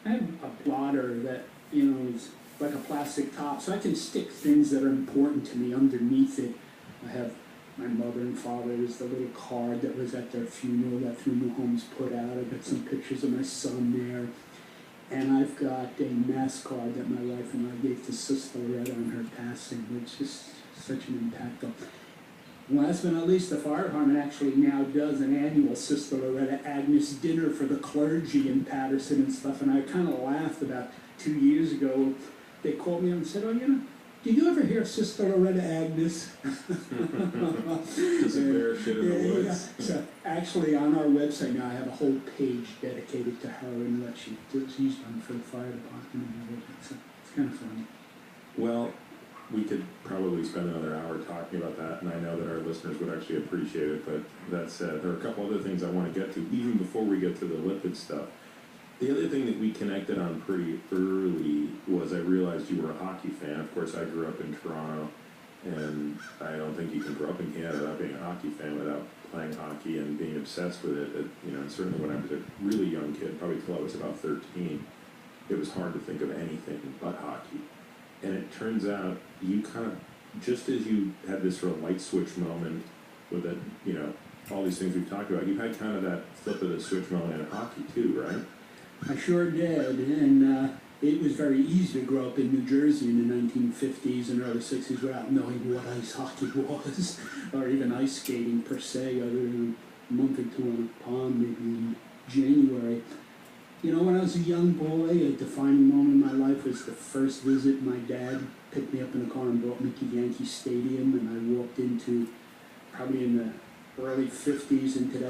I have a blotter that, is like a plastic top, so I can stick things that are important to me underneath it. I have my mother and father's, the little card that was at their funeral that Funeral Homes put out. I've got some pictures of my son there. And I've got a mass card that my wife and I gave to Sister Loretta on her passing, which is such an impactful. Last but not least, the fire department actually now does an annual Sister Loretta Agnes dinner for the clergy in Patterson and stuff, and I kind of laughed about 2 years ago. They called me up and said, did you ever hear Sister Loretta Agnes? Just a bear shit in the woods. Yeah. So actually on our website now I have a whole page dedicated to her and what she's done for the fire department and everything, so it's kind of fun. Well, we could probably spend another hour talking about that, and I know that our listeners would actually appreciate it, but that said, there are a couple other things I want to get to, even before we get to the lipid stuff. The other thing that we connected on pretty early was I realized you were a hockey fan. Of course, I grew up in Toronto, and I don't think you can grow up in Canada without being a hockey fan, without playing hockey and being obsessed with it. And certainly when I was a really young kid, probably till I was about 13, it was hard to think of anything but hockey. And it turns out you kind of, just as you had this sort of light switch moment with it, all these things we've talked about, you had kind of that flip of the switch moment in hockey too, right? I sure did, and it was very easy to grow up in New Jersey in the 1950s and early 60s without knowing what ice hockey was, or even ice skating per se, other than a month or two on a pond, maybe in January. When I was a young boy, a defining moment in my life was the first visit. My dad picked me up in a car and brought me to Yankee Stadium, and I walked into, probably in the early 50s, into that